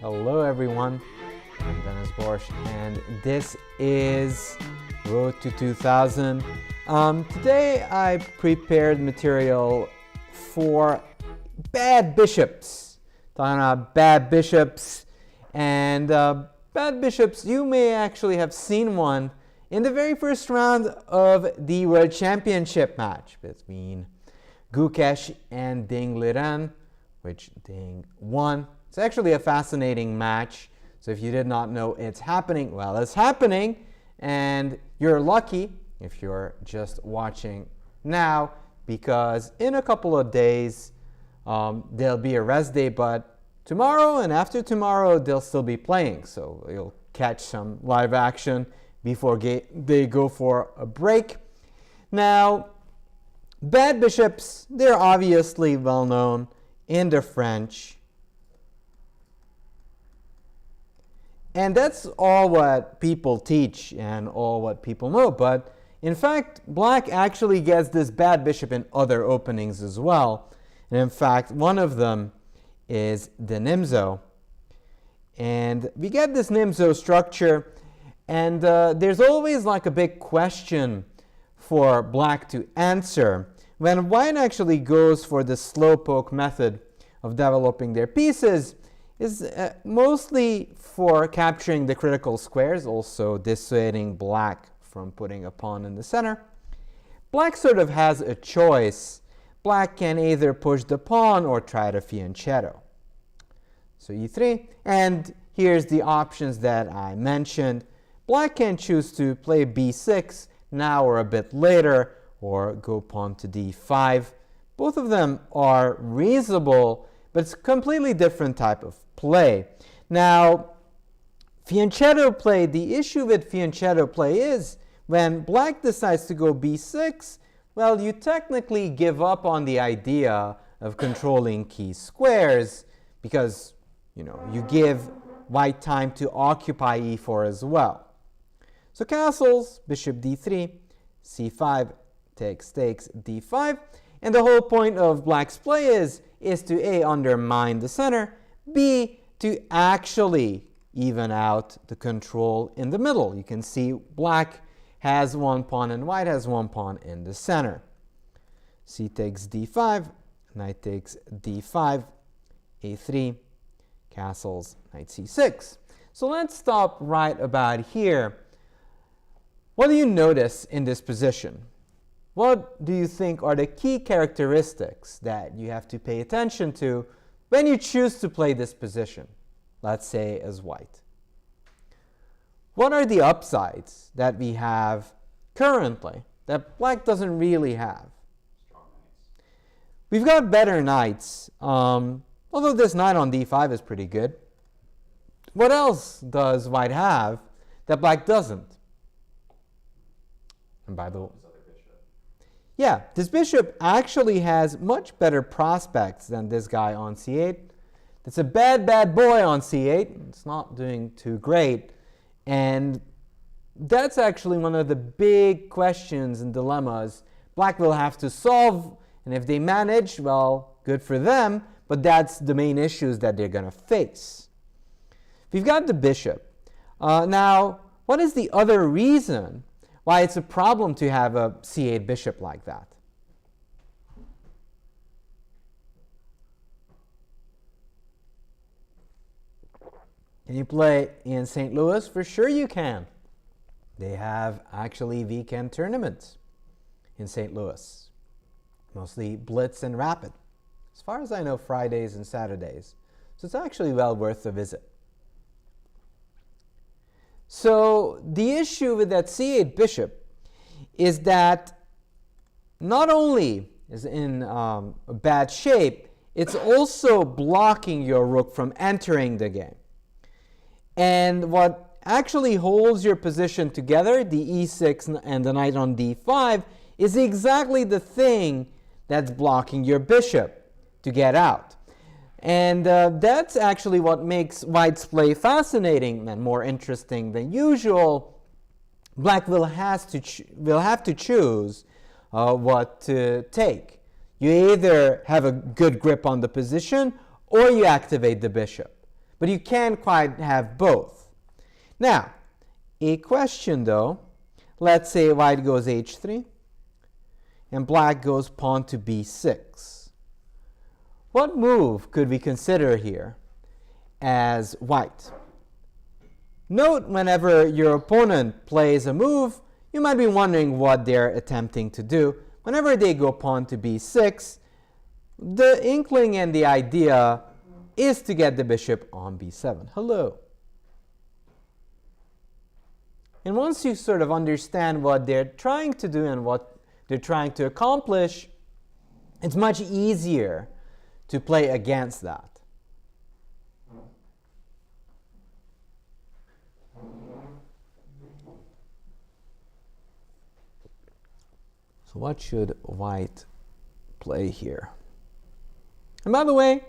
Hello everyone, I'm Denes Boros and this is Road to 2000. Today I prepared material for bad bishops. Talking about bad bishops, and bad bishops, you may actually have seen one in the very first round of the World Championship match between Guha and Ding Liren, which Ding won. It's actually a fascinating match, so if you did not know it's happening, well, it's happening, and you're lucky if you're just watching now, because in a couple of days there'll be a rest day, but tomorrow and after tomorrow they'll still be playing, so you'll catch some live action before they go for a break. Now, bad bishops, they're obviously well known in the French. And that's all what people teach and all what people know. But in fact, black actually gets this bad bishop in other openings as well. And in fact, one of them is the Nimzo. And we get this Nimzo structure. And there's always like a big question for black to answer when white actually goes for the slow poke method of developing their pieces. Is mostly for capturing the critical squares, also dissuading black from putting a pawn in the center. Black sort of has a choice. Black can either push the pawn or try to fianchetto. So e3, and here's the options that I mentioned. Black can choose to play b6 now or a bit later, or go pawn to d5. Both of them are reasonable, but it's a completely different type of play. Now, fianchetto play, the issue with fianchetto play is when black decides to go b6, well, you technically give up on the idea of controlling key squares because, you give white time to occupy e4 as well. So castles, bishop d3, c5 takes d5, and the whole point of black's play is to A, undermine the center, B, to actually even out the control in the middle. You can see black has one pawn and white has one pawn in the center. C takes d5, knight takes d5, a3, castles, knight c6. So let's stop right about here. What do you notice in this position? What do you think are the key characteristics that you have to pay attention to when you choose to play this position, let's say as white? What are the upsides that we have currently that black doesn't really have? Strong knights. We've got better knights, although this knight on d5 is pretty good. What else does white have that black doesn't? And by the way, yeah, this bishop actually has much better prospects than this guy on c8. It's a bad boy on c8. It's not doing too great. And that's actually one of the big questions and dilemmas black will have to solve. And if they manage, well, good for them. But that's the main issues that they're going to face. We've got the bishop. Now, what is the other reason why it's a problem to have a c8 bishop like that? Can you play in St. Louis? For sure you can. They have actually weekend tournaments in St. Louis, mostly Blitz and Rapid. As far as I know, Fridays and Saturdays. So it's actually well worth a visit. So the issue with that c8 bishop is that not only is in a bad shape, it's also blocking your rook from entering the game. And what actually holds your position together, the e6 and the knight on d5, is exactly the thing that's blocking your bishop to get out. And that's actually what makes white's play fascinating and more interesting than usual. Black will have to choose what to take. You either have a good grip on the position or you activate the bishop. But you can't quite have both. Now, a question though. Let's say white goes h3 and black goes pawn to b6. What move could we consider here as white? Note whenever your opponent plays a move, you might be wondering what they're attempting to do. Whenever they go pawn to b6, the inkling and the idea is to get the bishop on b7. Hello. And once you sort of understand what they're trying to do and what they're trying to accomplish, it's much easier to play against that. So what should white play here? And by the way,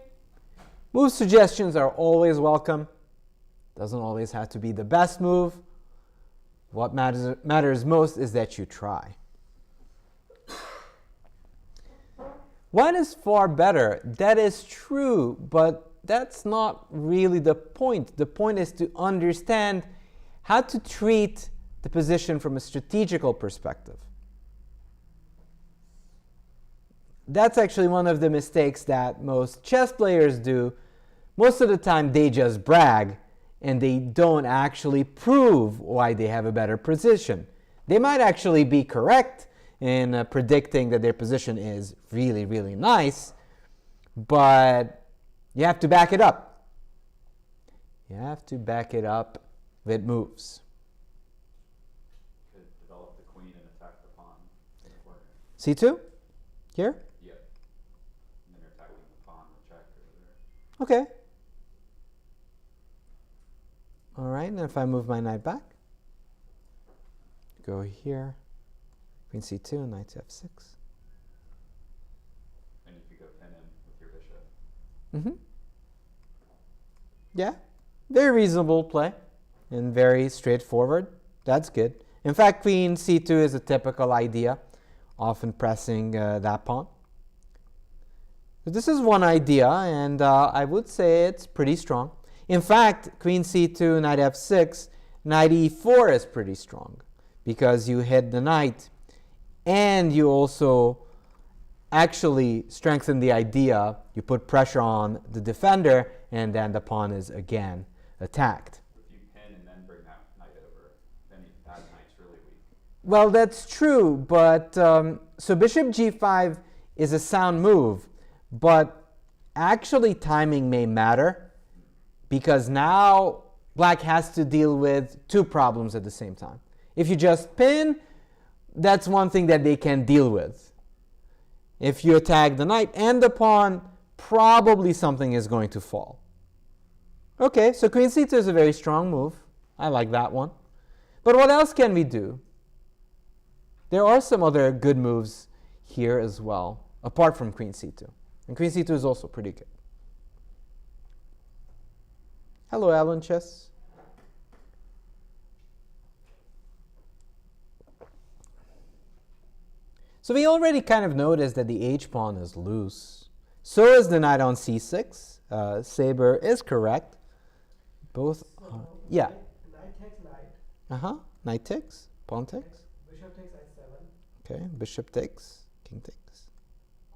move suggestions are always welcome. Doesn't always have to be the best move. What matters most is that you try. White is far better. That is true, but that's not really the point. The point is to understand how to treat the position from a strategical perspective. That's actually one of the mistakes that most chess players do. Most of the time they just brag and they don't actually prove why they have a better position. They might actually be correct in predicting that their position is really, really nice, but you have to back it up. You have to back it up with moves. Could develop the queen and attack the pawn. C2? Here? Yep. And then you're attacking the pawn with check over there. Okay. All right, and if I move my knight back, go here, queen c2, knight to f6. And you could go pin him with your bishop. Mm-hmm. Yeah, very reasonable play and very straightforward. That's good. In fact, queen c2 is a typical idea, often pressing that pawn. So this is one idea, and I would say it's pretty strong. In fact, queen c2, knight f6, knight e4 is pretty strong because you hit the knight and you also actually strengthen the idea. You put pressure on the defender and then the pawn is again attacked. If you pin and then bring that knight over, then that knight's really weak. Well, that's true, but so bishop g5 is a sound move, but actually timing may matter. Because now black has to deal with two problems at the same time. If you just pin, that's one thing that they can deal with. If you attack the knight and the pawn, probably something is going to fall. Okay, so queen c2 is a very strong move. I like that one. But what else can we do? There are some other good moves here as well, apart from queen c2. And queen c2 is also pretty good. Hello, Alan Chess. So we already kind of noticed that the h-pawn is loose. So is the knight on c6. Saber is correct. Both are, yeah. Knight takes knight. Uh-huh. Knight takes, pawn takes. Bishop takes h7. Okay, bishop takes, king takes.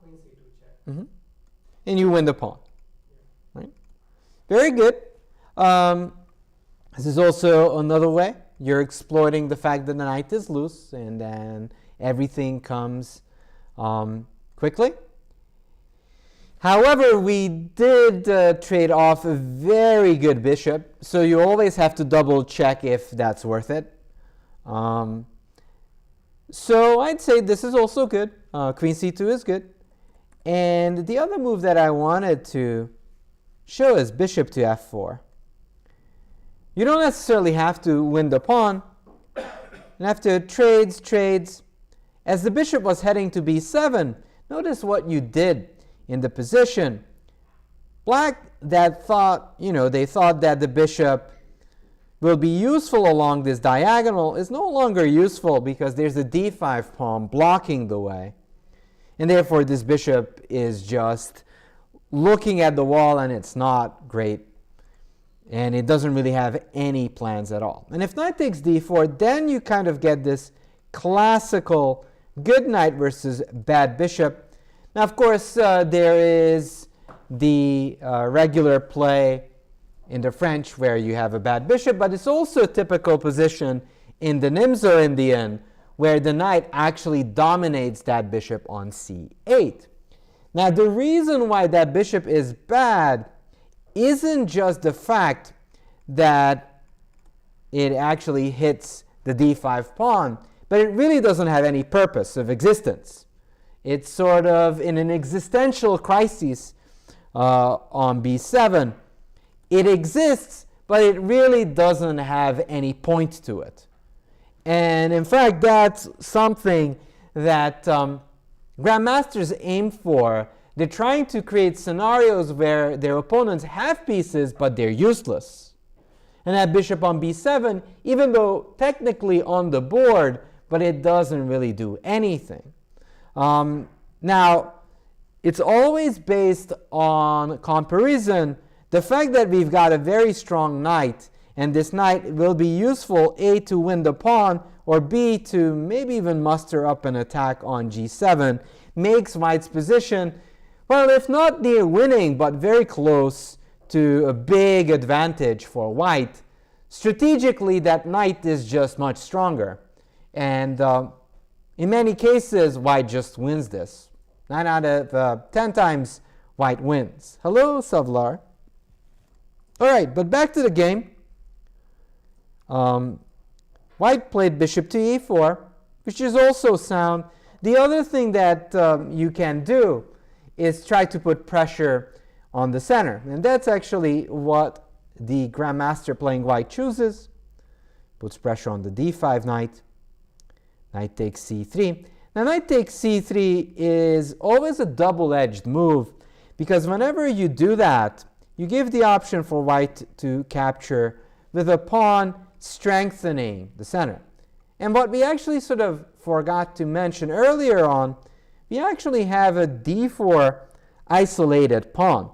Queen c2 check. Mm-hmm. And you win the pawn. Yeah. Right? Very good. This is also another way. You're exploiting the fact that the knight is loose and then everything comes quickly. However, we did trade off a very good bishop, so you always have to double check if that's worth it. So I'd say this is also good. Queen c2 is good. And the other move that I wanted to show is bishop to f4. You don't necessarily have to win the pawn. And after trades, as the bishop was heading to b7, notice what you did in the position. Black that thought, they thought that the bishop will be useful along this diagonal is no longer useful because there's a d5 pawn blocking the way. And therefore, this bishop is just looking at the wall, and it's not great. And it doesn't really have any plans at all. And if knight takes d4, then you kind of get this classical good knight versus bad bishop. Now, of course, there is the regular play in the French where you have a bad bishop, but it's also a typical position in the Nimzo-Indian where the knight actually dominates that bishop on c8. Now, the reason why that bishop is bad isn't just the fact that it actually hits the d5 pawn, but it really doesn't have any purpose of existence. It's sort of in an existential crisis on b7. It exists, but it really doesn't have any point to it. And in fact, that's something that grandmasters aim for. They're trying to create scenarios where their opponents have pieces, but they're useless. And that bishop on b7, even though technically on the board, but it doesn't really do anything. Now, it's always based on comparison. The fact that we've got a very strong knight, and this knight will be useful, A, to win the pawn, or B, to maybe even muster up an attack on g7, makes white's position, well, if not near winning, but very close to a big advantage for white. Strategically, that knight is just much stronger. And in many cases, white just wins this. 9 out of 10 times, white wins. Hello, Savlar. All right, but back to the game. White played bishop to e4, which is also sound. The other thing that you can do is try to put pressure on the center. And that's actually what the grandmaster playing white chooses. Puts pressure on the d5 knight. Knight takes c3. Now, knight takes c3 is always a double-edged move, because whenever you do that, you give the option for white to capture with a pawn strengthening the center. And what we actually sort of forgot to mention earlier on, we actually have a d4 isolated pawn.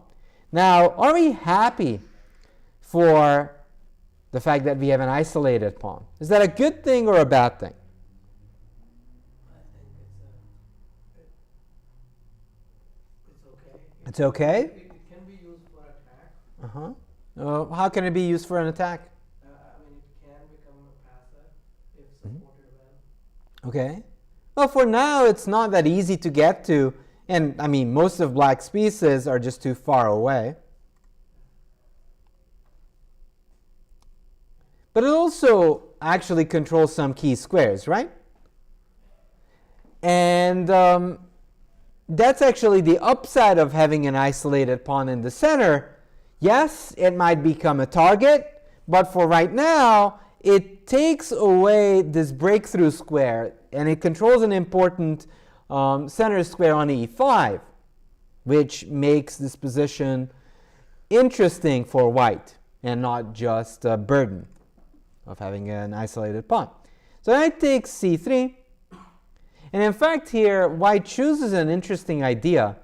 Now, are we happy for the fact that we have an isolated pawn? Is that a good thing or a bad thing? I think It's okay? it can be used for attack. How can it be used for an attack? I mean, it can become a passer if supported well. Okay. Well, for now, it's not that easy to get to. And, I mean, most of black's pieces are just too far away. But it also actually controls some key squares, right? And that's actually the upside of having an isolated pawn in the center. Yes, it might become a target, but for right now, it takes away this breakthrough square, and it controls an important center square on e5, which makes this position interesting for white and not just a burden of having an isolated pawn. So knight takes c3. And in fact here, white chooses an interesting idea.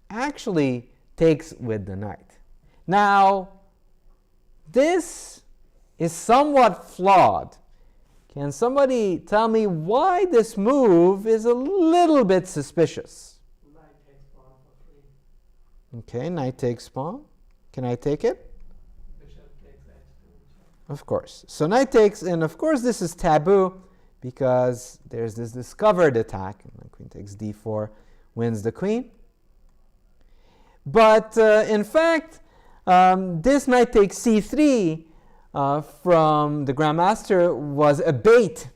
Actually takes with the knight. Now, this is somewhat flawed. Can somebody tell me why this move is a little bit suspicious? Knight takes pawn for free. Okay, knight takes pawn. Can I take it? Bishop takes h2. Of course. So knight takes, and of course this is taboo because there's this discovered attack. And queen takes d4, wins the queen. But in fact, this knight takes c3 from the Grandmaster was a bait.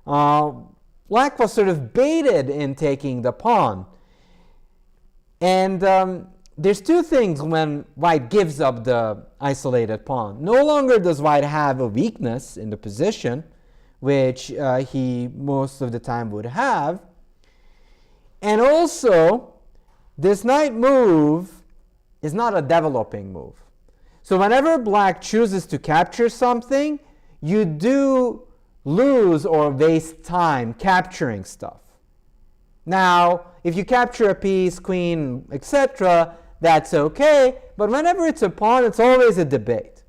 Black was sort of baited in taking the pawn. And there's two things when white gives up the isolated pawn. No longer does white have a weakness in the position, which he most of the time would have. And also, this knight move is not a developing move. So whenever black chooses to capture something, you do lose or waste time capturing stuff. Now, if you capture a piece, queen, etc., that's okay. But whenever it's a pawn, it's always a debate.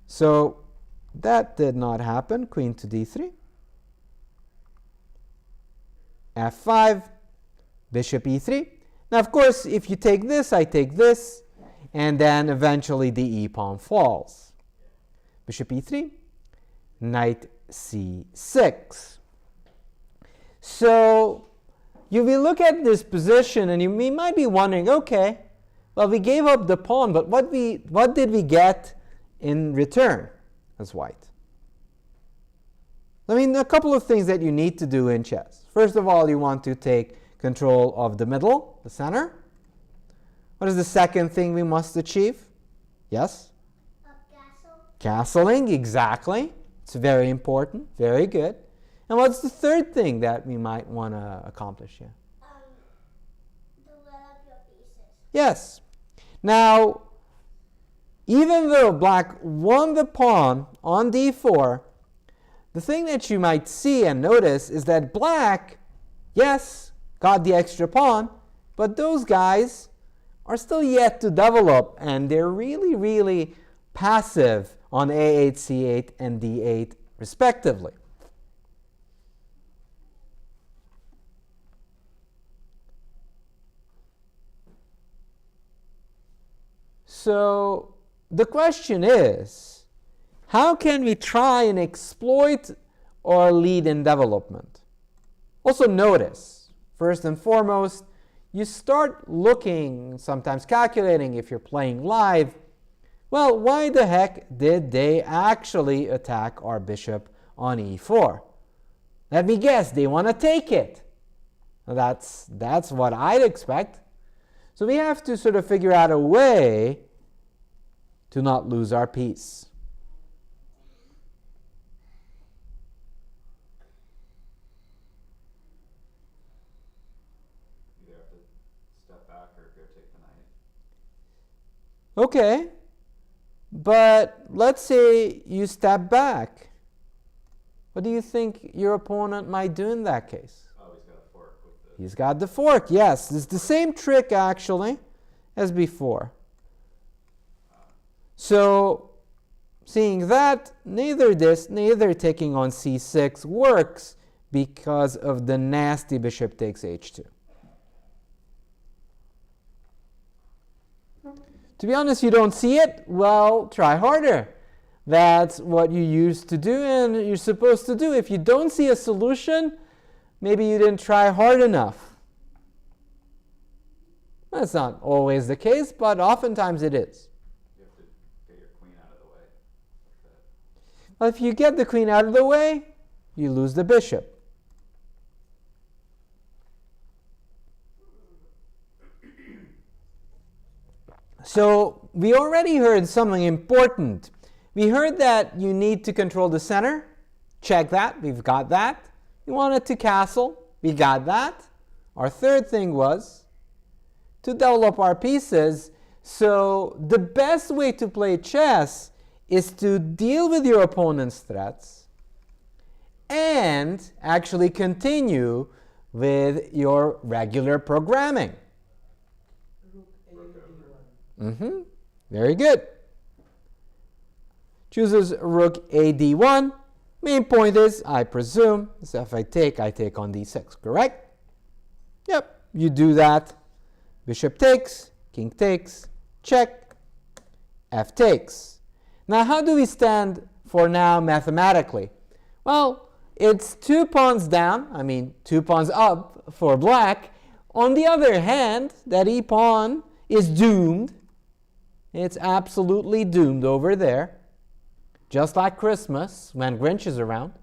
So that did not happen. Queen to d3. f5, bishop e3. Now, of course, if you take this, I take this, and then eventually the e-pawn falls. Bishop e3, knight c6. So you will look at this position, and you might be wondering, okay, well, we gave up the pawn, but what did we get in return as white? I mean, a couple of things that you need to do in chess. First of all, you want to take control of the middle, the center. What is the second thing we must achieve? Yes? Castling, exactly. It's very important. Very good. And what's the third thing that we might want to accomplish here? Develop your pieces. Yes. Now, even though black won the pawn on d4, the thing that you might see and notice is that black, yes, got the extra pawn, but those guys are still yet to develop, and they're really, really passive on a8, c8, and d8, respectively. So the question is, how can we try and exploit our lead in development? Also notice, first and foremost, you start looking, sometimes calculating if you're playing live, well, why the heck did they actually attack our bishop on e4? Let me guess, they want to take it. That's what I'd expect. So we have to sort of figure out a way to not lose our piece. Either have to step back or go take the knight. Okay, but let's say you step back. What do you think your opponent might do in that case? Oh, he's got a fork with the... He's got the fork, yes. It's the same trick, actually, as before. So, seeing that, neither this, neither taking on c6 works because of the nasty bishop takes h2. To be honest, you don't see it? Well, try harder. That's what you used to do and you're supposed to do. If you don't see a solution, maybe you didn't try hard enough. That's not always the case, but oftentimes it is. You have to get your queen out of the way. Like that. Well, if you get the queen out of the way, you lose the bishop. So we already heard something important. We heard that you need to control the center. Check that. We've got that. We wanted to castle. We got that. Our third thing was to develop our pieces. So the best way to play chess is to deal with your opponent's threats and actually continue with your regular programming. Very good. Chooses rook a d1. Main point is, I presume, so if I take on d6, correct? Yep, you do that. Bishop takes, king takes, check, f takes. Now, how do we stand for now mathematically? Well, it's 2 pawns down, 2 pawns up for black. On the other hand, that e pawn is doomed. It's absolutely doomed over there. Just like Christmas when Grinch is around.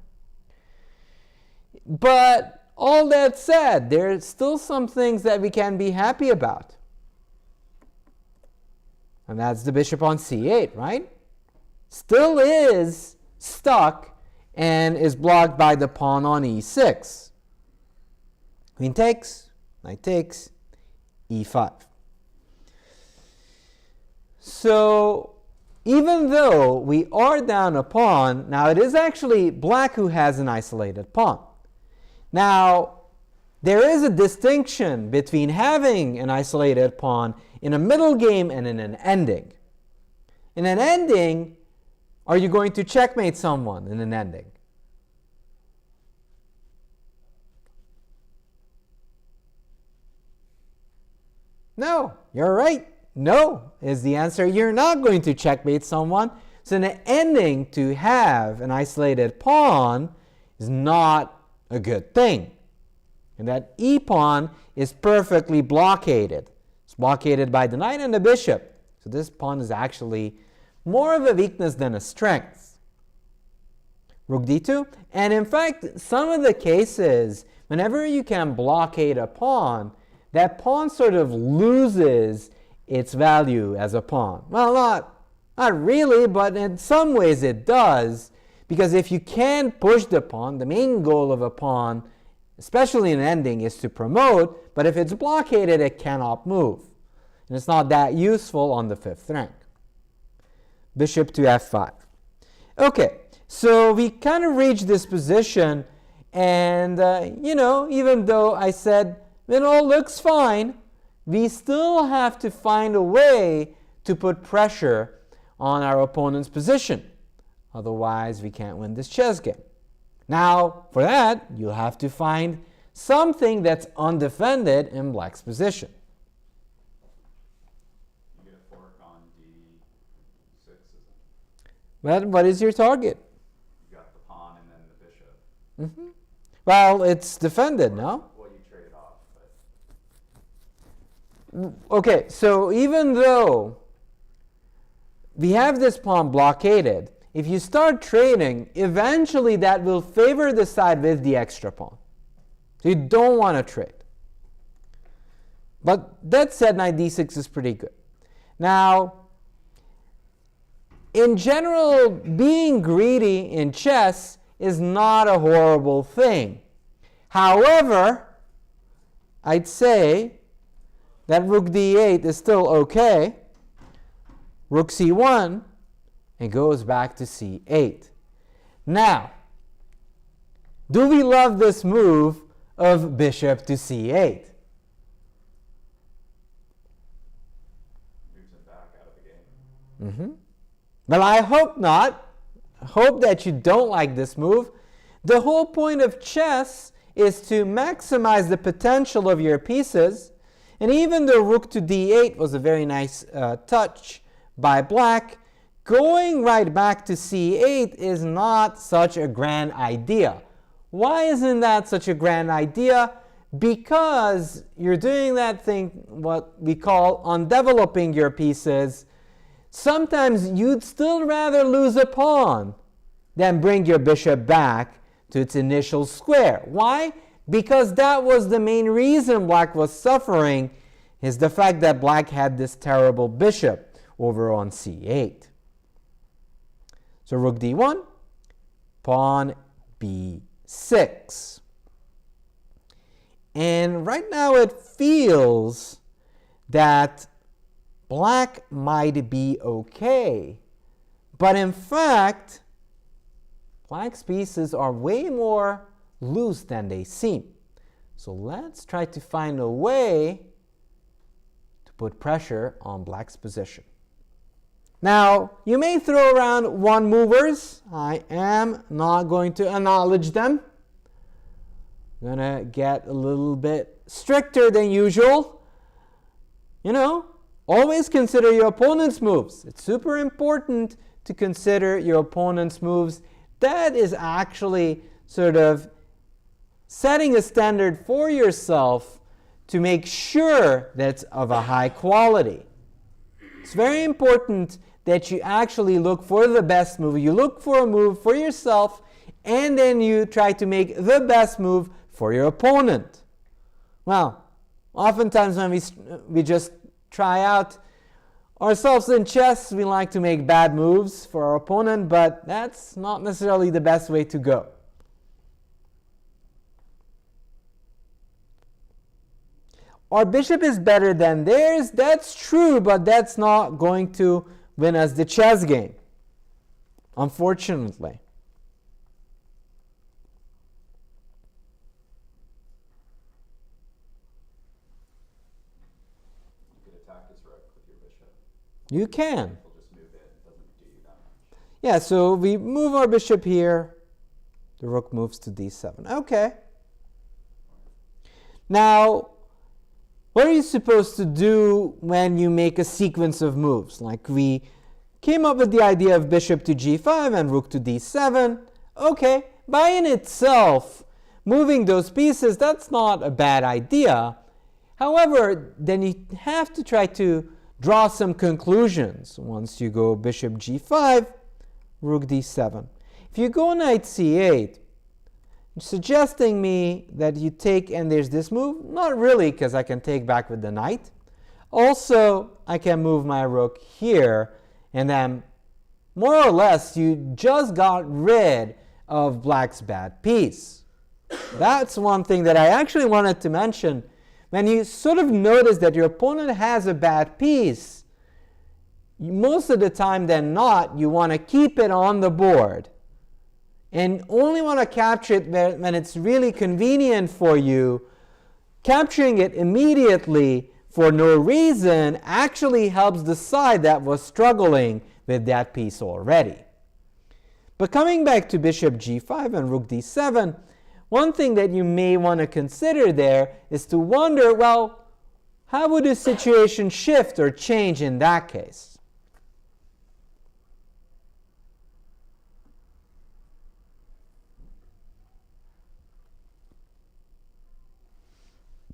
But all that said, there's still some things that we can be happy about. And that's the bishop on c8, right? Still is stuck and is blocked by the pawn on e6. Queen takes, knight takes, e5. So even though we are down a pawn, now it is actually black who has an isolated pawn. Now, there is a distinction between having an isolated pawn in a middle game and in an ending. In an ending, are you going to checkmate someone in an ending? No, you're right. No is the answer. You're not going to checkmate someone. So in an ending, to have an isolated pawn is not a good thing. And that e-pawn is perfectly blockaded. It's blockaded by the knight and the bishop. So this pawn is actually more of a weakness than a strength. Rook d2. And in fact, some of the cases, whenever you can blockade a pawn, that pawn sort of loses its value as a pawn. Well, not really, but in some ways it does, because if you can push the pawn, the main goal of a pawn, especially in an ending, is to promote, but if it's blockaded, it cannot move. And it's not that useful on the 5th rank. Bishop to f5. Okay, so we kind of reached this position, and even though I said it all looks fine, we still have to find a way to put pressure on our opponent's position. Otherwise, we can't win this chess game. Now, for that, you'll have to find something that's undefended in black's position. You get a fork on d6, isn't it? Well, what is your target? You got the pawn and then the bishop. Mm-hmm. Well, it's defended, no? Well, you trade it off, but... Okay, so even though we have this pawn blockaded, if you start trading, eventually that will favor the side with the extra pawn. So you don't want to trade. But that said, knight d6 is pretty good. Now, in general, being greedy in chess is not a horrible thing. However, I'd say that rook d8 is still okay. Rook c1, and goes back to c8. Now, do we love this move of bishop to c8? Moves him back out of the game. Mm-hmm. Well, I hope not. I hope that you don't like this move. The whole point of chess is to maximize the potential of your pieces. And even though rook to d8 was a very nice touch by black, going right back to c8 is not such a grand idea. Why isn't that such a grand idea? Because you're doing that thing, what we call undeveloping your pieces. Sometimes you'd still rather lose a pawn than bring your bishop back to its initial square. Why? Because that was the main reason black was suffering, is the fact that black had this terrible bishop over on c8. So rook d1, pawn b6. And right now it feels that black might be okay. But in fact, black's pieces are way more loose than they seem. So let's try to find a way to put pressure on black's position. Now, you may throw around one movers. I am not going to acknowledge them. I'm going to get a little bit stricter than usual. Always consider your opponent's moves. It's super important to consider your opponent's moves. That is actually sort of setting a standard for yourself to make sure that it's of a high quality. It's very important that you actually look for the best move. You look for a move for yourself, and then you try to make the best move for your opponent. Well, oftentimes when we just try out ourselves in chess, we like to make bad moves for our opponent, but that's not necessarily the best way to go. Our bishop is better than theirs. That's true, but that's not going to win us the chess game, unfortunately. You can. We'll just move it. It doesn't do you that much. Yeah, so we move our bishop here. The rook moves to d7. Okay. Now, what are you supposed to do when you make a sequence of moves? Like we came up with the idea of bishop to g5 and rook to d7. Okay, by in itself, moving those pieces, that's not a bad idea. However, then you have to try to draw some conclusions once you go bishop g5, rook d7. If you go knight c8, suggesting me that you take and there's this move? Not really, because I can take back with the knight. Also, I can move my rook here, and then more or less you just got rid of black's bad piece. That's one thing that I actually wanted to mention. When you sort of notice that your opponent has a bad piece, most of the time than not, you want to keep it on the board and only want to capture it when it's really convenient for you. Capturing it immediately for no reason actually helps the side that was struggling with that piece already. But coming back to bishop g5 and rook d7, one thing that you may want to consider there is to wonder, well, how would the situation shift or change in that case?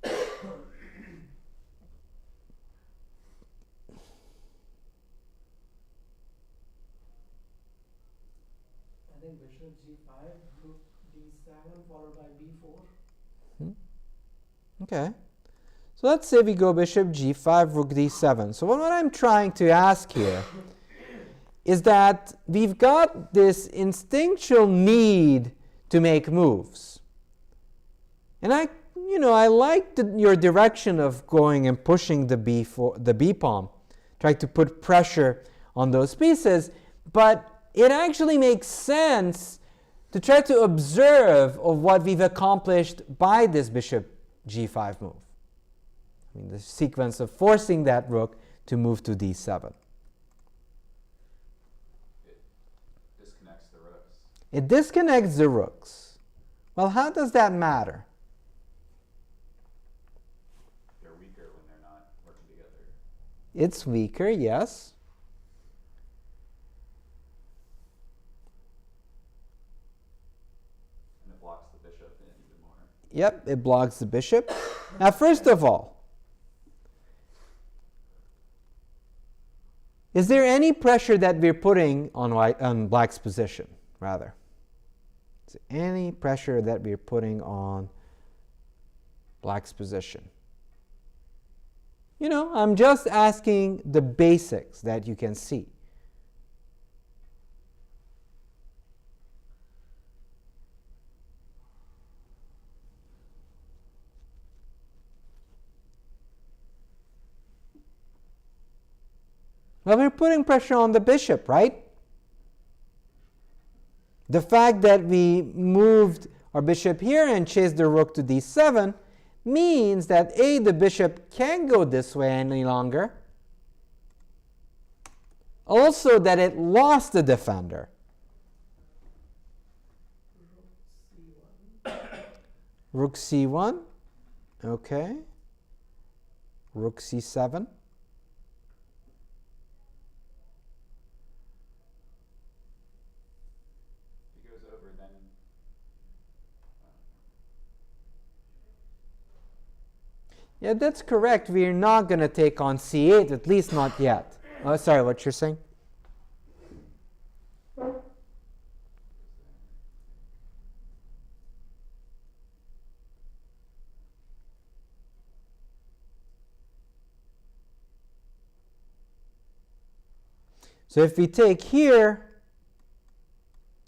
I think bishop g5, rook d7, followed by b4. Okay. So let's say we go bishop g5, rook d7. So what I'm trying to ask here is that we've got this instinctual need to make moves. And I like your direction of going and pushing the b pawn, trying to put pressure on those pieces, but it actually makes sense to try to observe of what we've accomplished by this bishop g5 move. I mean, the sequence of forcing that rook to move to d7. It disconnects the rooks. It disconnects the rooks. Well, how does that matter? They're weaker when they're not working together. It's weaker, yes. And it blocks the bishop in even more. Yep, it blocks the bishop. Now, first of all, is there any pressure that we're putting on black's position, rather? Is there any pressure that we're putting on black's position? I'm just asking the basics that you can see. Well, we're putting pressure on the bishop, right? The fact that we moved our bishop here and chased the rook to d7 means that A, the bishop can't go this way any longer. Also that it lost the defender. Rook c1. Okay. Rook c7. Yeah, that's correct. We're not going to take on c8, at least not yet. Oh, sorry, what you're saying? So if we take here,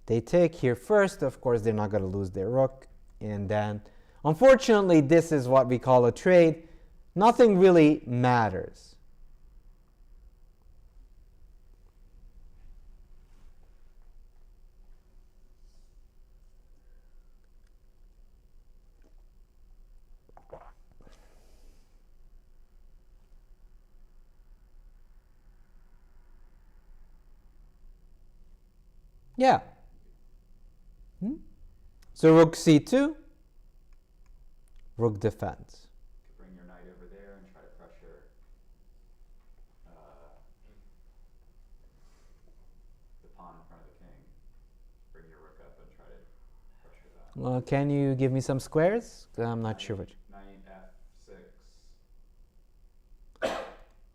they take here first. Of course, they're not going to lose their rook. And then, unfortunately, this is what we call a trade. Nothing really matters. Yeah. So rook c2, rook defends. Could bring your knight over there and try to pressure the pawn in front of the king. Bring your rook up and try to pressure that. Well, can you give me some squares? I'm not sure which. Knight f6.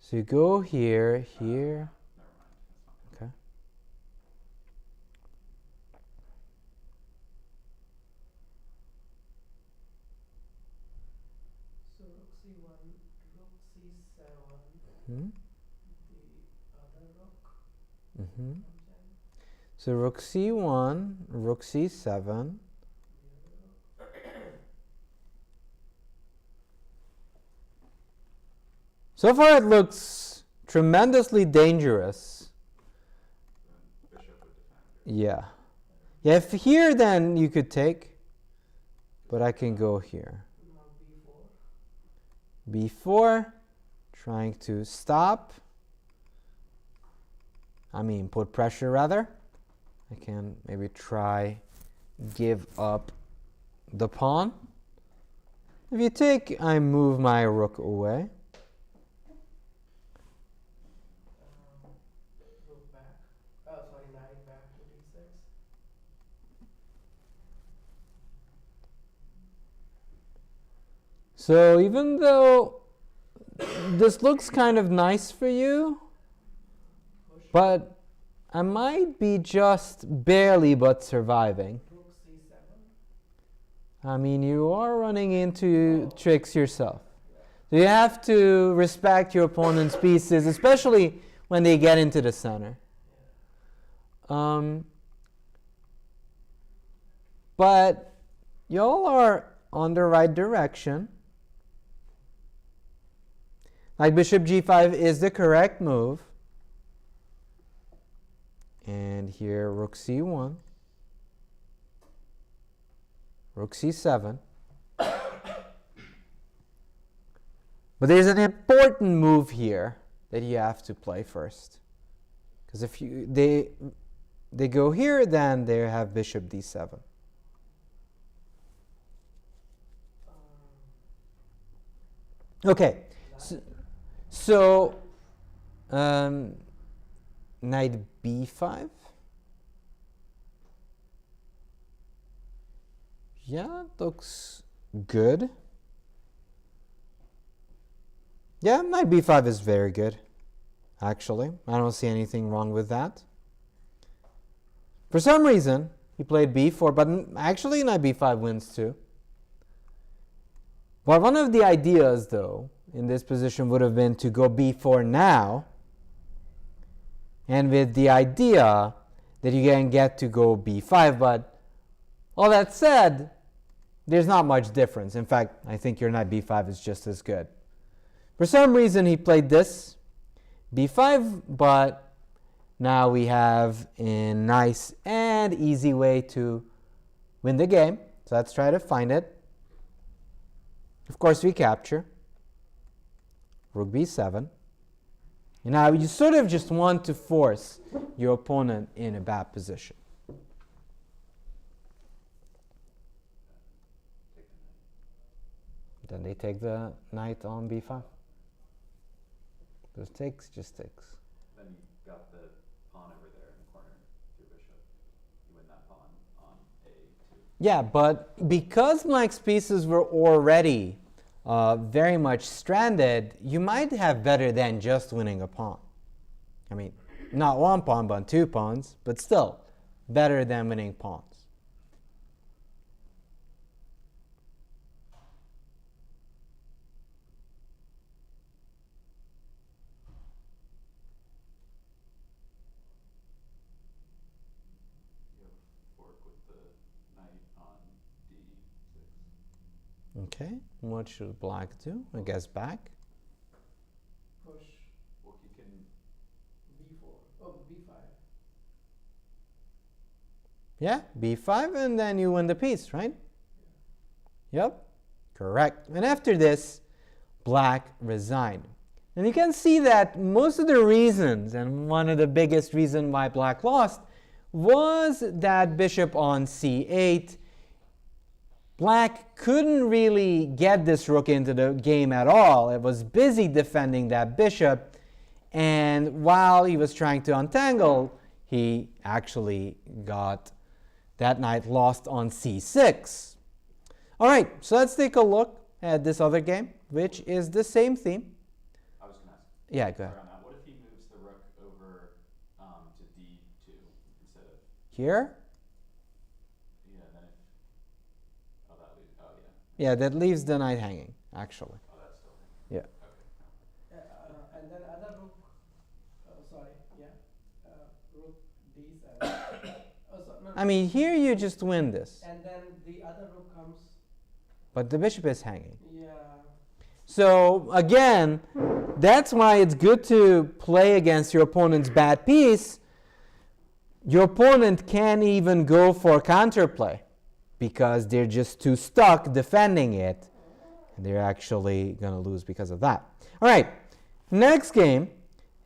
So you go here, here. Never mind. That's not Okay. So rook c1, rook c7, Hmm? the other rook Mm-hmm. comes in, So rook c1, rook c7. the other rook. So far it looks tremendously dangerous. Then bishop would defend. Yeah. Yeah, if here then you could take, but I can go here. Now b4. b4, trying to stop. I mean, put pressure rather. I can maybe try give up the pawn. If you take, I move my rook away. Rook back. Oh, sorry, knight back to d6. So even though this looks kind of nice for you, Push. but I might be just barely but surviving. Rook c7. I mean, you are running into tricks yourself. So you have to respect your opponent's pieces, especially when they get into the center. But y'all are on the right direction. Like bishop g5 is the correct move. And here rook c1, rook c7. But there's an important move here that you have to play first. Because if they go here, then they have bishop d7. Okay, so knight b5. Yeah, it looks good. Yeah, knight b5 is very good, actually. I don't see anything wrong with that. For some reason, he played b4, but actually knight b5 wins too. But one of the ideas, though, in this position would have been to go b4 now, and with the idea that you can get to go b5, but all that said, there's not much difference. In fact, I think your knight b5 is just as good. For some reason, he played this, b5, but now we have a nice and easy way to win the game. So let's try to find it. Of course, we capture. Rook b7. And now you sort of just want to force your opponent in a bad position. Then they take the knight on b5. Just takes, just takes. Then you got the pawn over there in the corner, your bishop. You win that pawn on a2. Yeah, but because black's pieces were already very much stranded, you might have better than just winning a pawn. I mean, not one pawn, but two pawns, but still better than winning pawns. You have a fork with the knight on d6. Okay, what should black do? I guess back. Push Well, you can. b4. Oh, b5. Yeah, b5, and then you win the piece, right? Yep, correct. And after this, black resigned. And you can see that most of the reasons, and one of the biggest reasons why black lost, was that bishop on c8. Black couldn't really get this rook into the game at all. It was busy defending that bishop, and while he was trying to untangle, he actually got that knight lost on c6. All right, so let's take a look at this other game, which is the same theme. I was going to ask. Yeah, go ahead. What if he moves the rook over to d2 instead of Here? yeah? Then if that leaves Yeah, that leaves the knight hanging, actually. oh that's still Yeah. okay. And then other rook, rook d7. I mean, here you just win this, And then the other rook comes, but the bishop is hanging. yeah. So again, that's why it's good to play against your opponent's bad piece. Your opponent can't even go for counterplay because they're just too stuck defending it, and they're actually going to lose because of that. All right, next game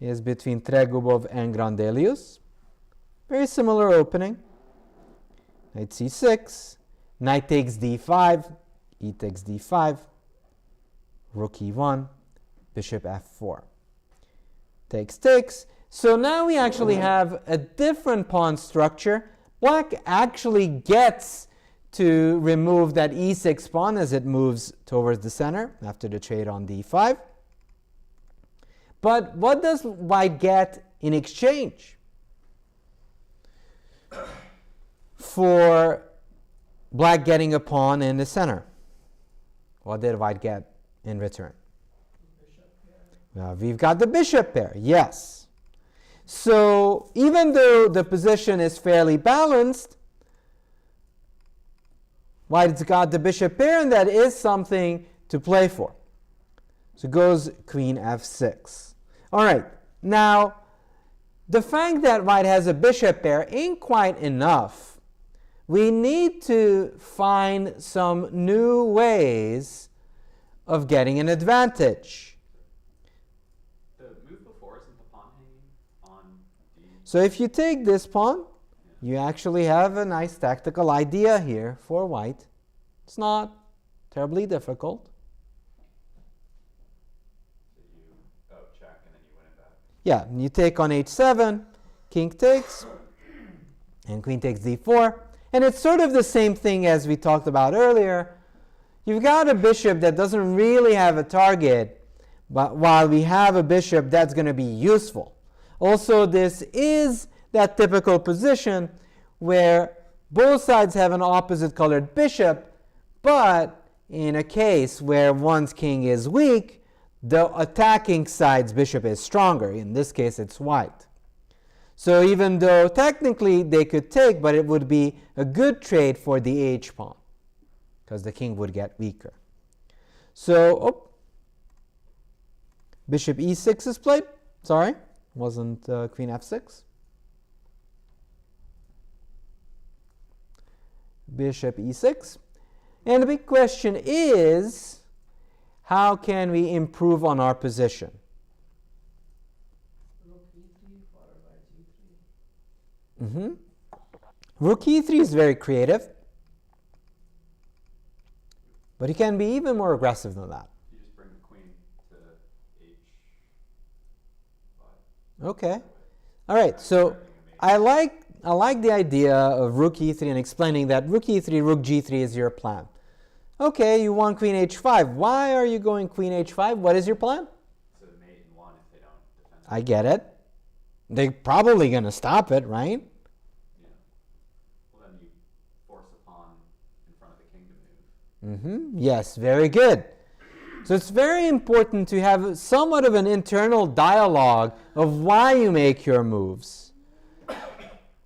is between Tregubov and Grandelius. Very similar opening. Knight c6, knight takes d5, e takes d5, rook e1, bishop f4. Takes. So now we actually have a different pawn structure. Black actually gets to remove that e6 pawn as it moves towards the center after the trade on d5. But what does white get in exchange for black getting a pawn in the center? What did white get in return? Well, we've got the bishop pair, yes. So even though the position is fairly balanced, white's got the bishop pair, and that is something to play for. So it goes queen f6. All right, now the fact that white has a bishop pair ain't quite enough. We need to find some new ways of getting an advantage. The move before, isn't the pawn hanging on d? So if you take this pawn, you actually have a nice tactical idea here for white. It's not terribly difficult. So you check and then you win it back. Yeah, you take on h7, king takes, and queen takes d4. And it's sort of the same thing as we talked about earlier. You've got a bishop that doesn't really have a target, but while we have a bishop that's going to be useful. Also, this is that typical position where both sides have an opposite colored bishop, but in a case where one's king is weak, the attacking side's bishop is stronger. In this case, it's white. So even though technically they could take, but it would be a good trade for the h pawn, because the king would get weaker. So, bishop e6 is played. Sorry, wasn't queen f6. Bishop e6. And the big question is, how can we improve on our position? Rook e3 followed by g3. Rook e3 is very creative, but he can be even more aggressive than that. You just bring the queen to h5. Okay. All right. So I like the idea of rook e3 and explaining that rook e3, rook g3 is your plan. Okay, you want queen h5. Why are you going queen h5? What is your plan? So mate in one if they don't defend. I get it. They're probably going to stop it, right? Yeah. Well, then you force a pawn in front of the king to move. Yes, very good. So it's very important to have somewhat of an internal dialogue of why you make your moves.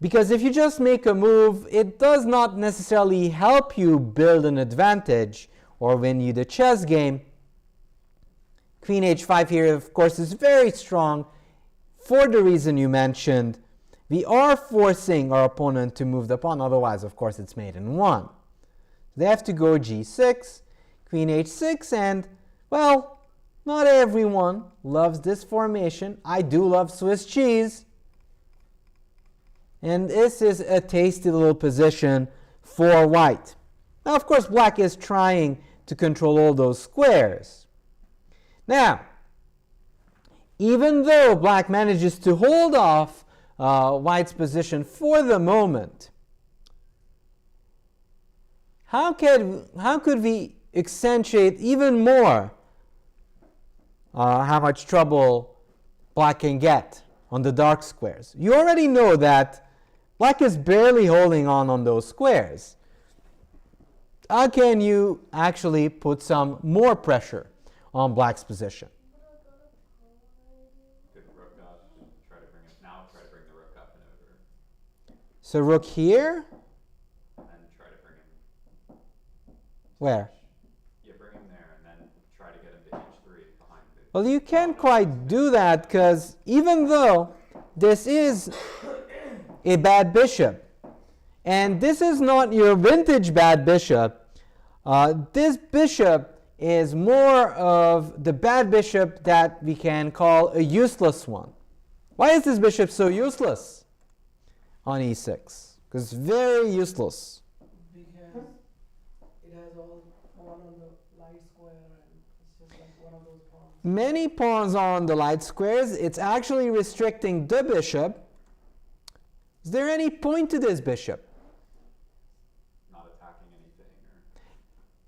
Because if you just make a move, it does not necessarily help you build an advantage or win you the chess game. Queen h5 here, of course, is very strong for the reason you mentioned. We are forcing our opponent to move the pawn, otherwise, of course, it's mate in one. They have to go g6, queen h6, and, well, not everyone loves this formation. I do love Swiss cheese. And this is a tasty little position for white. Now, of course, black is trying to control all those squares. Now, even though black manages to hold off white's position for the moment, how could we accentuate even more how much trouble black can get on the dark squares? You already know that black is barely holding on those squares. How can you actually put some more pressure on black's position? Get the rook up, try to bring the rook up and over. So rook here? And then try to bring him. Where? Yeah, bring him there and then try to get him to h3 behind the. Well, you can't quite do that because even though this is a bad bishop, and this is not your vintage bad bishop, this bishop is more of the bad bishop that we can call a useless one. Why is this bishop so useless on e6? Because it's very useless. Because it has all pawn on the light square and it's just like one of those pawns. Many pawns are on the light squares. It's actually restricting the bishop. Is there any point to this bishop? Not attacking anything.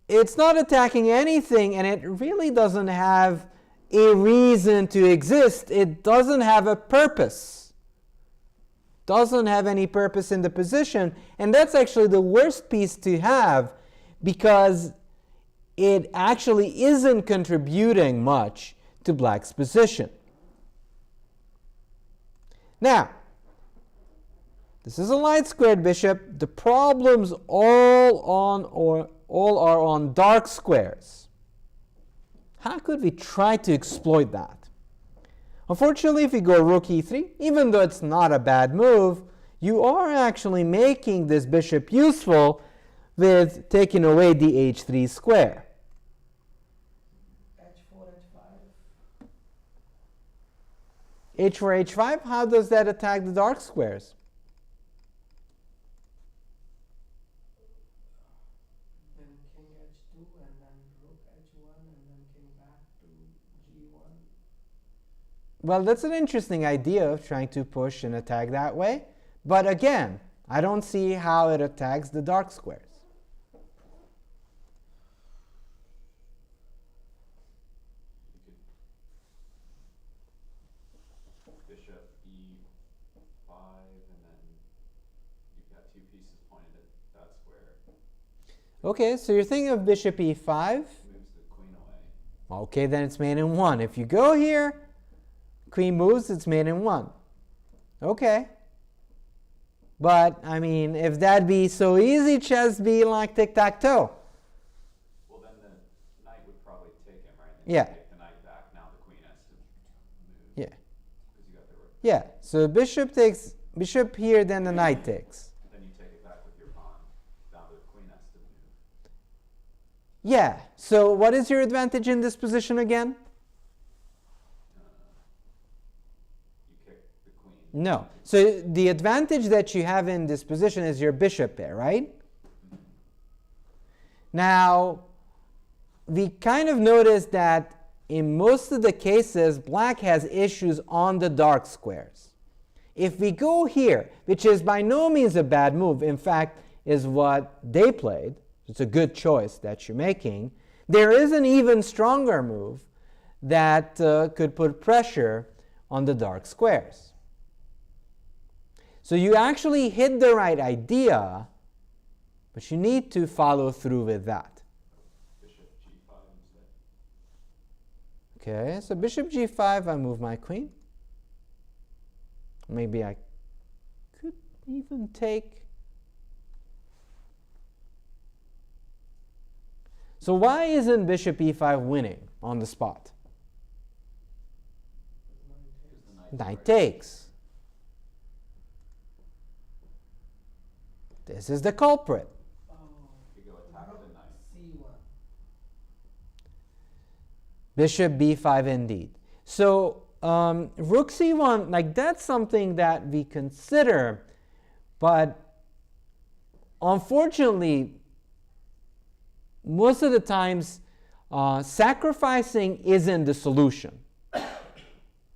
It's not attacking anything, and it really doesn't have a reason to exist. It doesn't have a purpose. Doesn't have any purpose in the position, and that's actually the worst piece to have because it actually isn't contributing much to black's position. Now, this is a light squared bishop. The problems all are on dark squares. How could we try to exploit that? Unfortunately, if we go rook e3, even though it's not a bad move, you are actually making this bishop useful with taking away the h3 square. H4, H5. H4, h5, how does that attack the dark squares? Then king H2 and then rook H1 and then king back to G1. Well, that's an interesting idea of trying to push and attack that way. But again, I don't see how it attacks the dark squares. You could bishop e5 and then you've got two pieces pointed at that square. Okay, so you're thinking of bishop e5. Moves the queen away. Okay, then it's mate in 1. If you go here, queen moves, it's mate in 1. Okay. But, I mean, if that'd be so easy, chess be like tic-tac-toe. Well, then the knight would probably take him, right? Yeah. Take the knight back. Now the queen has to move. Yeah. Because you got the rook. Yeah, so bishop takes, bishop here, then the knight takes. Then you take it back with your pawn. Now the queen has to move. Yeah, so what is your advantage in this position again? You kick the queen. No. So the advantage that you have in this position is your bishop there, right? Now, we kind of noticed that in most of the cases, black has issues on the dark squares. If we go here, which is by no means a bad move, in fact, is what they played, it's a good choice that you're making, there is an even stronger move that could put pressure on the dark squares. So you actually hit the right idea, but you need to follow through with that. Bishop g5 instead. Okay, so bishop g5, I move my queen. Maybe I could even take. So why isn't bishop e5 winning on the spot? Because the Knight takes. This is the culprit. Oh, You go attack the knight. C1. Bishop b5 indeed. So rook c1, like that's something that we consider But unfortunately, most of the times, sacrificing isn't the solution.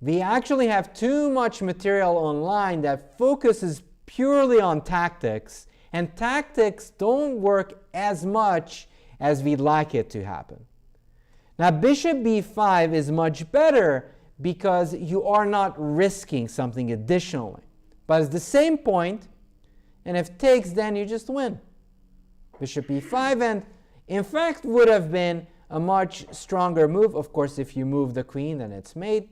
We actually have too much material online that focuses purely on tactics, and tactics don't work as much as we'd like it to happen. Now, bishop b5 is much better because you are not risking something additionally. But it's the same point, and if takes, then you just win. Bishop e5, and in fact would have been a much stronger move. Of course, if you move the queen, then it's mate.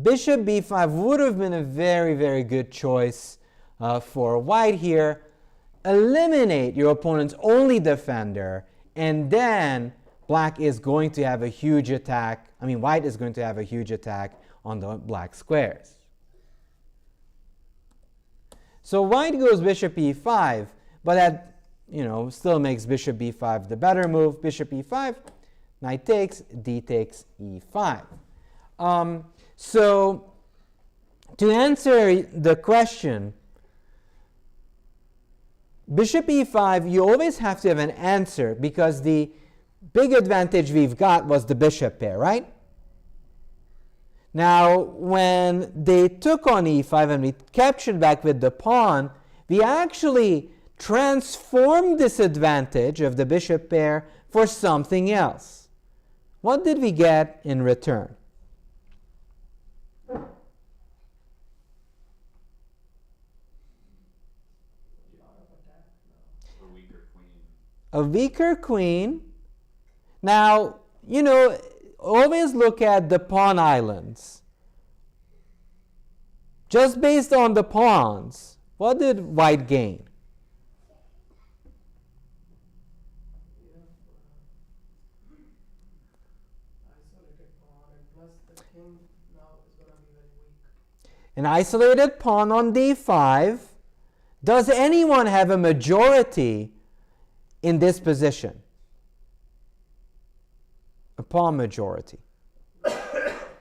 Bishop b5 would have been a very, very good choice for white here. Eliminate your opponent's only defender, and then black is going to have a huge attack. I mean, white is going to have a huge attack on the black squares. So white goes bishop e5, but that still makes bishop b5 the better move. Bishop e5, knight takes, d takes e5. So to answer the question, bishop e5, you always have to have an answer because the big advantage we've got was the bishop pair, right? Now, when they took on e5 and we captured back with the pawn, we actually transformed this advantage of the bishop pair for something else. What did we get in return? A weaker queen. Now, always look at the pawn islands. Just based on the pawns, what did white gain? Isolated pawn, and plus the king now is going to be very weak. An isolated pawn on d5. Does anyone have a majority in this position? A pawn majority.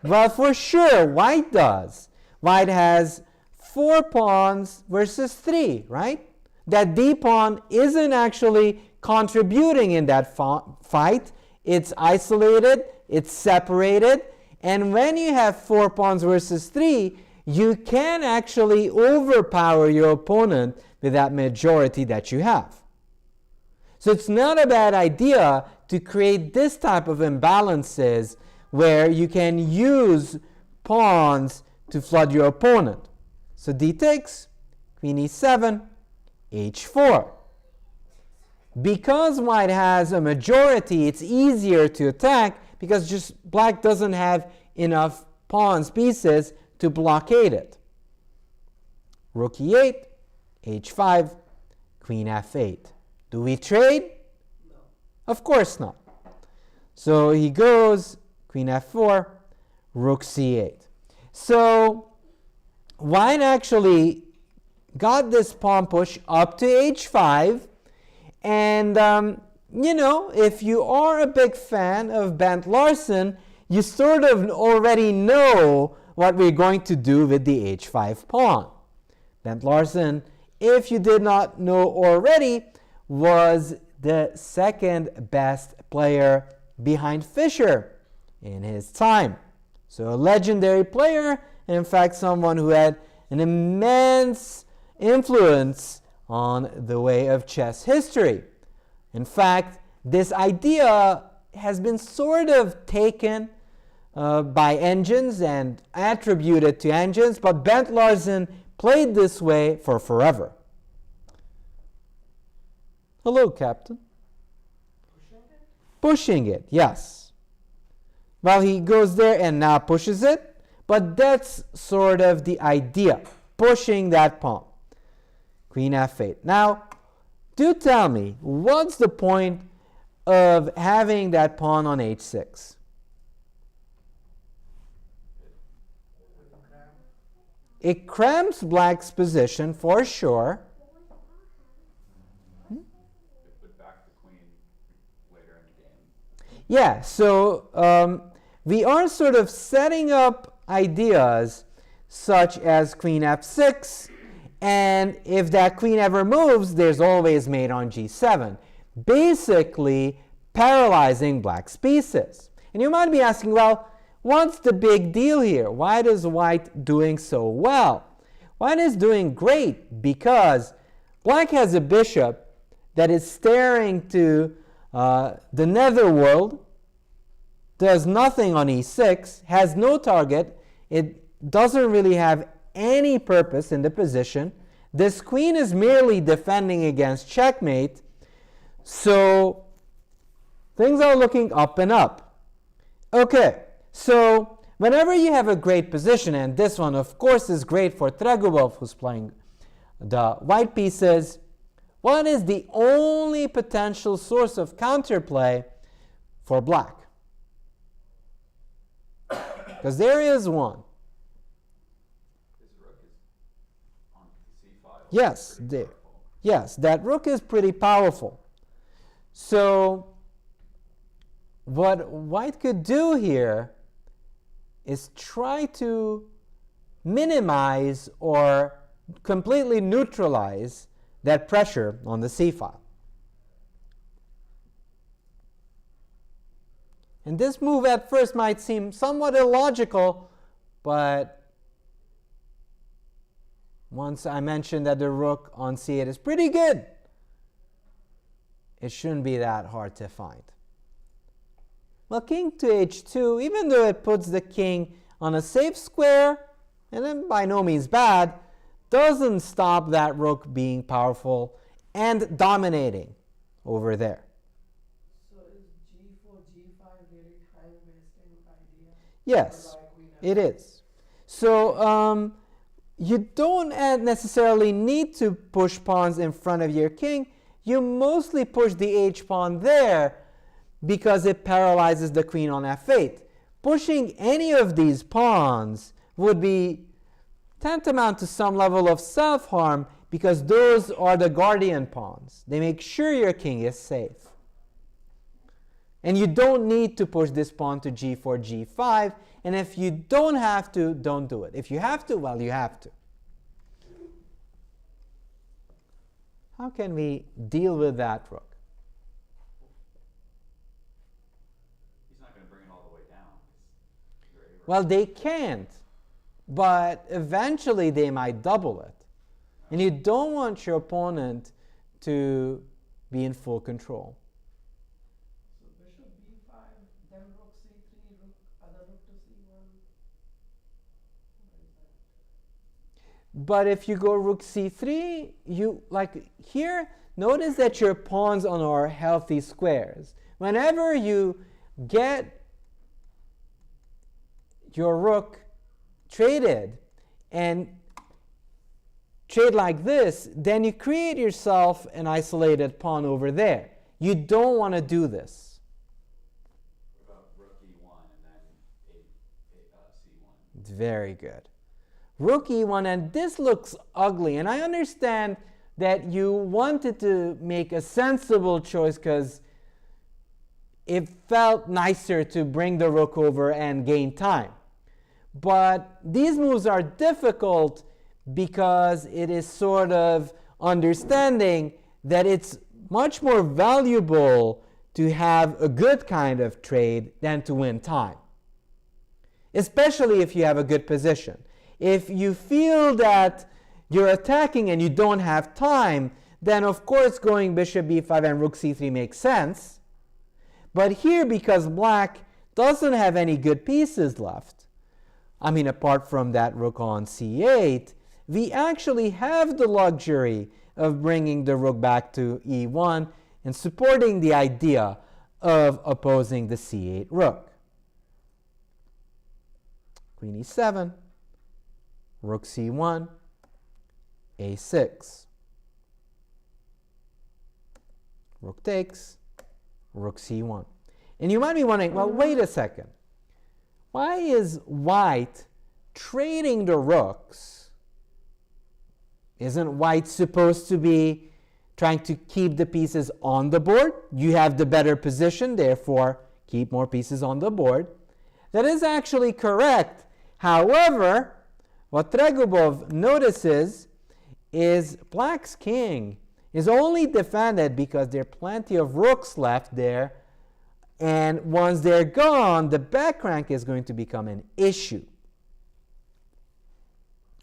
Well, for sure, white does. White has 4 pawns versus 3, right? That d pawn isn't actually contributing in that fight. It's isolated, it's separated, and when you have 4 pawns versus 3, you can actually overpower your opponent with that majority that you have. So it's not a bad idea to create this type of imbalances where you can use pawns to flood your opponent. So d takes, queen e7, h4. Because white has a majority, it's easier to attack because just black doesn't have enough pawns pieces to blockade it. Rook e8, h5, queen f8. Do we trade? No. Of course not. So he goes queen f4, rook c8. So white actually got this pawn push up to h5, and if you are a big fan of Bent Larsen, you sort of already know what we're going to do with the h5 pawn. Bent Larsen, if you did not know already, was the second best player behind Fischer in his time. So a legendary player, and in fact someone who had an immense influence on the way of chess history. In fact, this idea has been sort of taken by engines and attributed to engines, but Bent Larsen played this way for forever. Hello, Captain. Pushing it, yes. Well, he goes there and now pushes it, but that's sort of the idea, pushing that pawn. Queen f8. Now, do tell me, what's the point of having that pawn on h6? It cramps black's position for sure. Put back the queen later in the game. Yeah, so we are sort of setting up ideas such as queen f6 And if that queen ever moves, there's always mate on g7, basically paralyzing black's pieces. And you might be asking, well, what's the big deal here? Why is white doing so well? White is doing great because black has a bishop that is staring to the netherworld, does nothing on e6, has no target, it doesn't really have any purpose in the position. This queen is merely defending against checkmate, so things are looking up and up. Okay, so whenever you have a great position, and this one of course is great for Tregubov, who's playing the white pieces, what is the only potential source of counterplay for black? Because there is one. His rook is on c5. Yes, yes, that rook is pretty powerful. So what white could do here is try to minimize or completely neutralize that pressure on the c-file. And this move at first might seem somewhat illogical, but once I mentioned that the rook on c8 is pretty good, it shouldn't be that hard to find. Well, king to h2, even though it puts the king on a safe square, and then by no means bad, doesn't stop that rook being powerful and dominating over there. So is g4, g5 really time-wasting idea? Yes, it is. So you don't necessarily need to push pawns in front of your king. You mostly push the h-pawn there because it paralyzes the queen on f8. Pushing any of these pawns would be tantamount to some level of self-harm because those are the guardian pawns. They make sure your king is safe. And you don't need to push this pawn to g4, g5. And if you don't have to, don't do it. If you have to, well, you have to. How can we deal with that rook? He's not going to bring it all the way down. Well, they can't. But eventually they might double it. And you don't want your opponent to be in full control. So bishop b5, then rook c3, other rook to c1. What is that? But if you go rook c3, you like here, notice that your pawns are healthy squares. Whenever you get your rook traded and trade like this, then you create yourself an isolated pawn over there. You don't want to do this. What about rook e1 and then c1? Very good. Rook e1, and this looks ugly, and I understand that you wanted to make a sensible choice because it felt nicer to bring the rook over and gain time. But these moves are difficult because it is sort of understanding that it's much more valuable to have a good kind of trade than to win time, especially if you have a good position. If you feel that you're attacking and you don't have time, then of course going bishop b5 and rook c3 makes sense. But here, because black doesn't have any good pieces left, I mean, apart from that rook on c8, we actually have the luxury of bringing the rook back to e1 and supporting the idea of opposing the c8 rook. Queen e7, rook c1, a6. Rook takes, rook c1. And you might be wondering, well, wait a second. Why is white trading the rooks? Isn't white supposed to be trying to keep the pieces on the board? You have the better position, therefore keep more pieces on the board. That is actually correct. However, what Tregubov notices is black's king is only defended because there are plenty of rooks left there, and once they're gone, the back rank is going to become an issue.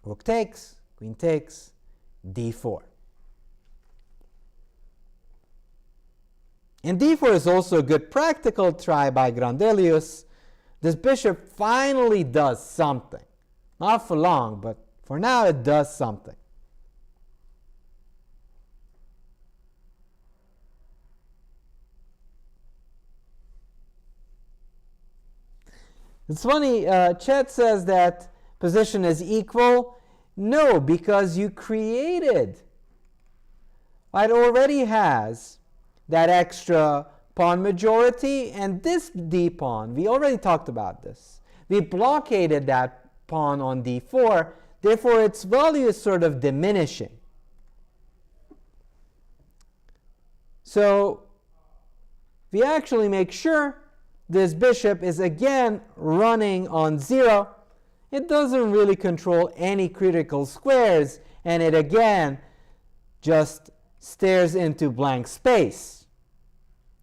Rook takes, queen takes, d4. And d4 is also a good practical try by Grandelius. This bishop finally does something. Not for long, but for now it does something. It's funny, Chet says that position is equal. No, because you created. It already has that extra pawn majority, and this d pawn, we already talked about this. We blockaded that pawn on d4, therefore its value is sort of diminishing. So we actually make sure this bishop is again running on 0. It doesn't really control any critical squares, and it again just stares into blank space,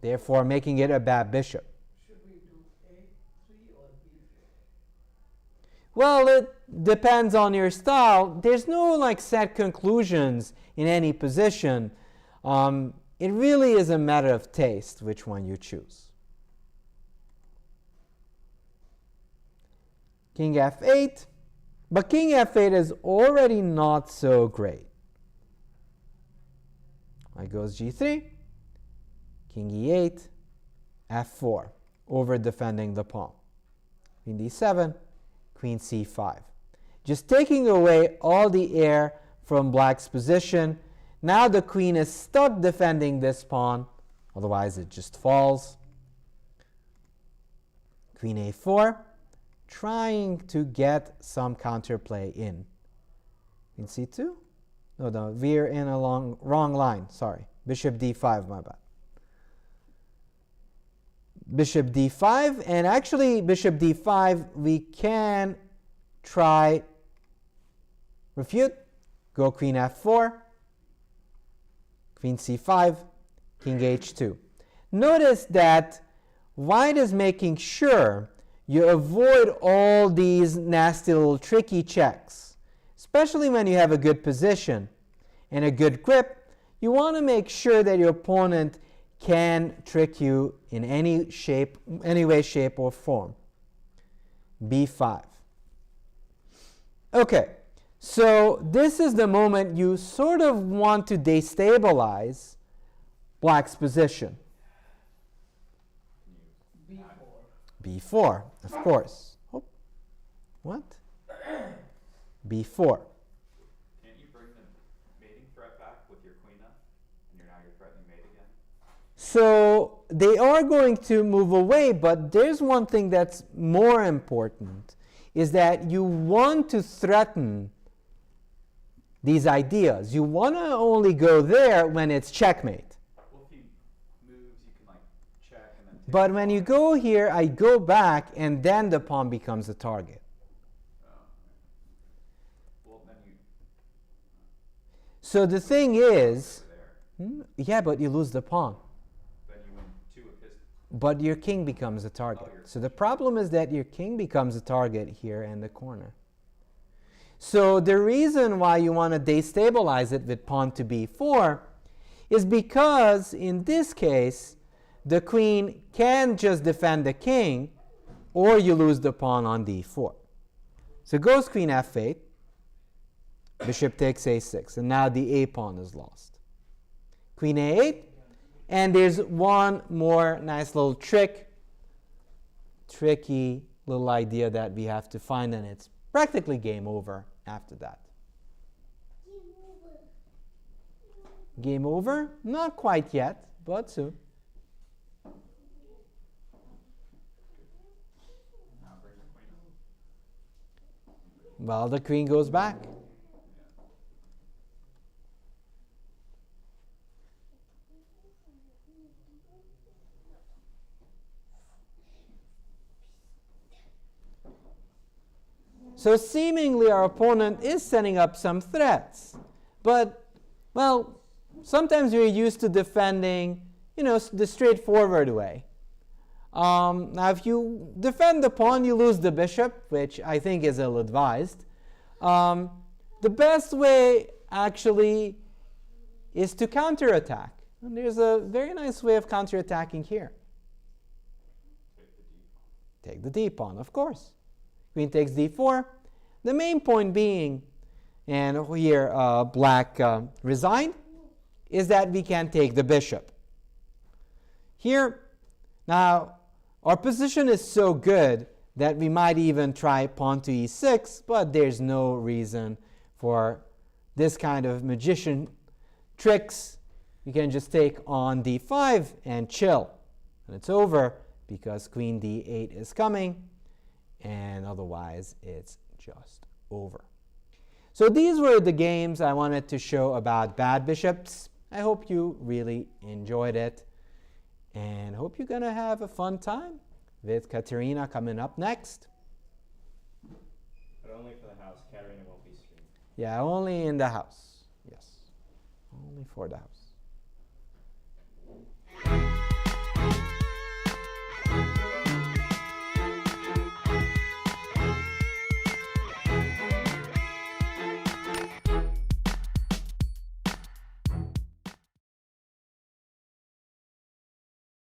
therefore making it a bad bishop. Should we do A3 or B4? Well, it depends on your style. There's no set conclusions in any position. It really is a matter of taste which one you choose. King f8, but king f8 is already not so great. Goes g3, king e8, f4, over defending the pawn. Queen d7, queen c5. Just taking away all the air from black's position. Now the queen is stuck defending this pawn, otherwise it just falls. Queen a4, trying to get some counterplay in. Queen c2. No, we're in a wrong line. Sorry. Bishop d5, my bad. Bishop d5, and actually bishop d5 we can try refute. Go queen f4, queen c5, king h2. Notice that white is making sure you avoid all these nasty little tricky checks. Especially when you have a good position and a good grip, you want to make sure that your opponent can trick you in any shape, any way, shape, or form. b5. Okay, so this is the moment you sort of want to destabilize black's position. b4, of course. Oh, what? b4. Can't you bring the mating threat back with your queen up? And now you're threatening mate again? So they are going to move away, but there's one thing that's more important, is that you want to threaten these ideas. You want to only go there when it's checkmate. Well, if he moves, you can check and then take But the when pawn. you go here, I go back, and then the pawn becomes the target. Well, then you So the thing is, there. yeah, but you lose the pawn. Then you win 2 of his. But your king becomes a target. Oh, So the problem is that your king becomes a target here in the corner. So the reason why you want to destabilize it with pawn to b4 is because in this case, the queen can just defend the king, or you lose the pawn on d4. So goes queen f8, bishop takes a6, and now the a pawn is lost. Queen a8, and there's one more nice little tricky little idea that we have to find, and it's practically game over after that. Game over? Not quite yet, but soon. Now bring the queen up. Well, the queen goes back. So seemingly our opponent is setting up some threats, But, well, sometimes we're used to defending, the straightforward way. Now, if you defend the pawn, you lose the bishop, which I think is ill-advised. The best way, actually, is to counterattack. And there's a very nice way of counterattacking here. Take the d-pawn, of course. Queen takes d4. The main point being, and here black resigned, is that we can take the bishop. Here, now, our position is so good that we might even try pawn to e6, but there's no reason for this kind of magician tricks. You can just take on d5 and chill. And it's over because queen d8 is coming, and otherwise it's just over. So these were the games I wanted to show about bad bishops. I hope you really enjoyed it, and hope you're going to have a fun time with Katerina coming up next. But only for the house. Katerina won't be streamed. Yeah, only in the house. Yes, only for the house.